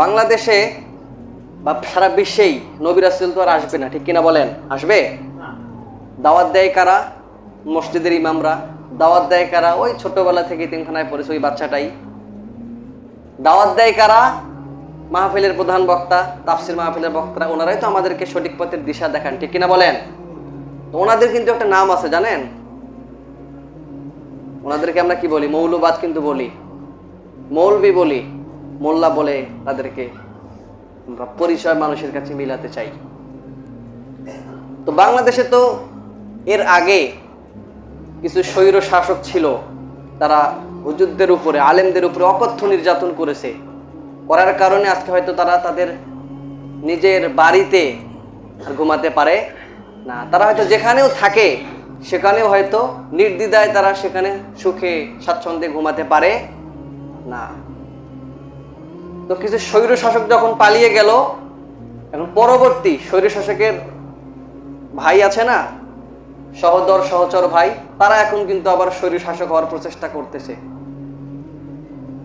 বাংলাদেশে বা সারা বিশ্বেই নবী রাসূল তো আর আসবে না, ঠিক কিনা বলেন? আসবে? দাওয়াত দেয় কারা? মসজিদের ইমামরা। দাওয়াত দেয় কারা? ওই ছোটবেলা থেকে তিনখানায় পড়েছে ওই বাচ্চাটাই। দাওয়াত দেয় কারা? মাহফিলের প্রধান বক্তা, তাফসির মাহফিলের বক্তারা, ওনারাই তো আমাদেরকে সঠিক পথের দিশা দেখান, ঠিক কিনা বলেন? তো ওনাদের কিন্তু একটা নাম আছে, জানেন? ওনাদেরকে আমরা কি বলি? মৌলবাদ কিন্তু বলি, মৌলবি বলি, মোল্লা বলে তাদেরকে আমরা পরিচয় মানুষের কাছে মিলাতে চাই। তো বাংলাদেশে তো এর আগে কিছু স্বৈর শাসক ছিল, তারা হুজুরদের উপরে, আলেমদের উপরে অকথ্য নির্যাতন করেছে। করার কারণে আজকে হয়তো তারা তাদের নিজের বাড়িতে ঘুমাতে পারে না। তারা হয়তো যেখানেও থাকে সেখানেও হয়তো নির্দ্বিধায় তারা সেখানে সুখে স্বাচ্ছন্দ্যে ঘুমাতে পারে না। তো কিছু স্বৈর শাসক যখন পালিয়ে গেল, এখন পরবর্তী স্বৈর শাসকের ভাই আছে না, সহোদর সহচর ভাই, তারা এখন কিন্তু আবার স্বৈর শাসক হওয়ার প্রচেষ্টা করতেছে।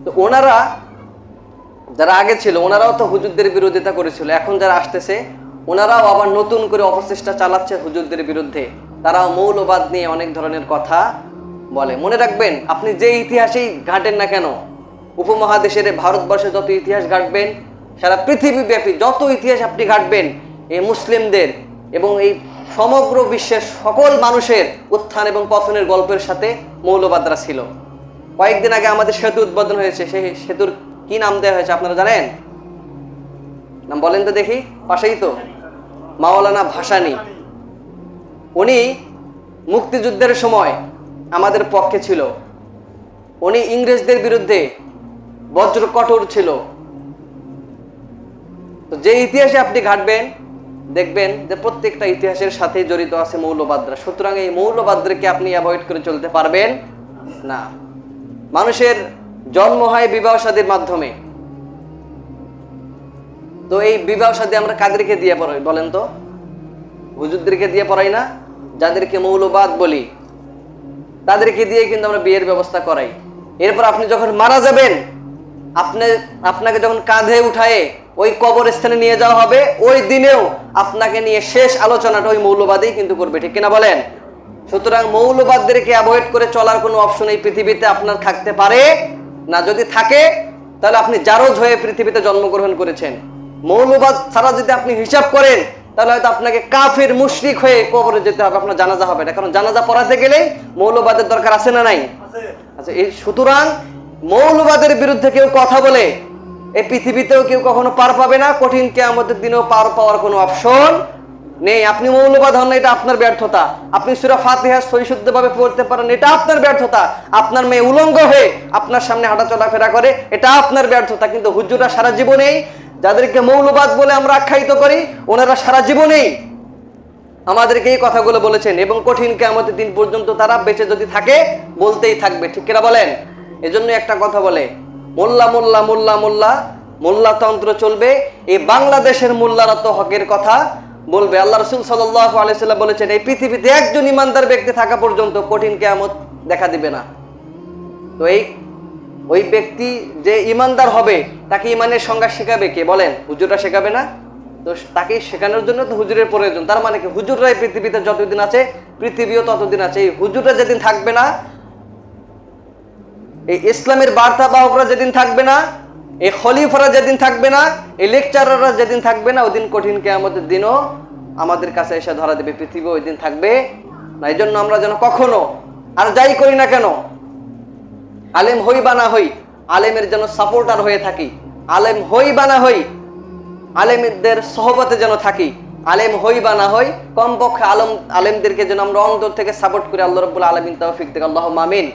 তো ওনারা যারা আগে ছিল ওনারাও তো হুজুরদের বিরোধিতা করেছিল, এখন যারা আসতেছে ওনারাও আবার নতুন করে অপচেষ্টা চালাচ্ছে হুজুরদের বিরুদ্ধে। তারাও মৌলবাদ নিয়ে অনেক ধরনের কথা বলে। মনে রাখবেন, আপনি যে ইতিহাসেই ঘাটেন না কেন, উপমহাদেশের ভারতবর্ষে যত ইতিহাস ঘাটবেন, সারা পৃথিবীব্যাপী যত ইতিহাস আপনি ঘাটবেন, এই মুসলিমদের এবং এই সমগ্র বিশ্বের সকল মানুষের উত্থান এবং পতনের গল্পের সাথে মৌলবাদরা ছিল। কয়েকদিন আগে আমাদের সেতু উদ্বোধন হয়েছে, সেই সেতুর কি নাম দেওয়া হয়েছে আপনারা জানেন? নাম বলেন তো দেখি। পাশেই তো মাওলানা ভাসানী। উনি মুক্তিযুদ্ধের সময় আমাদের পক্ষে ছিল। উনি ইংরেজদের বিরুদ্ধে বজ্র কঠোর ছিল। তো যে ইতিহাসে আপনি ঘাটবেন দেখবেন যে প্রত্যেকটা ইতিহাসের সাথে জড়িত আছে মৌলবাদরা। সুতরাং এই মৌলবাদদেরকে আপনি অ্যাভয়েড করে চলতে পারবেন না। মানুষের জন্ম হয় বিবাহ শাদীর মাধ্যমে। তো এই বিবাহ শাদী আমরা কাদেরকে দিয়ে পড়াই বলেন তো? হুজুরদেরকে দিয়ে পড়াই না? যাদেরকে মৌলবাদ বলি তাদেরকে দিয়ে কিন্তু আমরা বিয়ের ব্যবস্থা করাই। এরপর আপনি যখন মারা যাবেন, আপনাকে যখন কাঁধে উঠায়ে ওই কবরস্থানে নিয়ে যাওয়া হবে, ওই দিনেও আপনাকে নিয়ে শেষ আলোচনাটা ওই মৌলবাদই কিন্তু করবে, ঠিক কিনা বলেন? সুতরাং মৌলবাদদেরকে অ্যাভয়েড করে চলার কোনো অপশন এই পৃথিবীতে আপনার থাকতে পারে না। যদি থাকে তাহলে আপনি জারজ হয়ে পৃথিবীতে জন্মগ্রহণ করেছেন। মৌলবাদ ছাড়া যদি আপনি হিসাব করেন তাহলে হয়তো আপনাকে কাফের মুশরিক হয়ে কবরে যেতে হবে, আপনার জানাজা হবে না। কারণ জানাজা পড়াতে গেলেই মৌলবাদের দরকার আছে না নাই? আচ্ছা, এই সুতরাং মৌলবাদের বিরুদ্ধে কেউ কথা বলে এই পৃথিবীতেও কেউ কখনো পার পাবে না, কঠিন কিয়ামতের দিনেও পার পাওয়ার কোনো অপশন নেই। আপনি মৌলবাদ হন না, এটা আপনার ব্যর্থতা। আপনি সূরা ফাতিহা সহিশুদ্ধভাবে পড়তে পারেন, এটা আপনার ব্যর্থতা। আপনার মেয়ে উলঙ্গ হয়ে আপনার সামনে হাঁটা চলাফেরা করে, এটা আপনার ব্যর্থতা। কিন্তু হুজুররা সারা জীবনেই, যাদেরকে মৌলবাদ বলে আমরা আখ্যায়িত করি, ওনারা সারা জীবনেই আমাদেরকে এই কথাগুলো বলেছেন এবং কঠিন কিয়ামতের দিন পর্যন্ত তারা বেঁচে যদি থাকে বলতেই থাকবে, ঠিক কিনা বলেন? এজন্য একটা কথা বলে, মোল্লা মোল্লা মোল্লা মোল্লা মোল্লাতন্ত্র চলবে। এই বাংলাদেশের মোল্লারা তো হকের কথা বলবে। আল্লাহ রাসূল সাল্লাল্লাহু আলাইহি সাল্লাম বলেছেন, এই পৃথিবীতে একজন ইমানদার ব্যক্তি থাকা পর্যন্ত কঠিন কিয়ামত দেখা দিবে না। তো ওই ব্যক্তি যে ইমানদার হবে তাকে ইমানের সংজ্ঞা শেখাবে কে বলেন? হুজুররা শেখাবে না? তো তাকে শেখানোর জন্য তো হুজুরের প্রয়োজন। তার মানে কি, হুজুররাই পৃথিবীতে যতদিন আছে পৃথিবীও ততদিন আছে। এই হুজুররা যেদিন থাকবে না, এই ইসলামের বার্তা বাহকরা যেদিন থাকবে না, এই খলিফারা যেদিন থাকবে না, এই লেকচারাররা যেদিন থাকবে না, ওই দিন কঠিন কিয়ামতের দিনও আমাদের কাছে এসে ধরা দেবে, পৃথিবী ওই দিন থাকবে না। এই জন্য আমরা যেন কখনো আর যাই করি না কেন, আলেম হই বা না হই, আলেমের যেন সাপোর্টার হয়ে থাকি। আলেম হই বা না হই, আলেমদের সহবতে যেন থাকি। আলেম হই বা না হই, কমপক্ষে আলেমদেরকে যেন আমরা অন্তর থেকে সাপোর্ট করি। আল্লাহ রাব্বুল আলামিন তৌফিক দেন। আল্লাহুম্মা আমিন।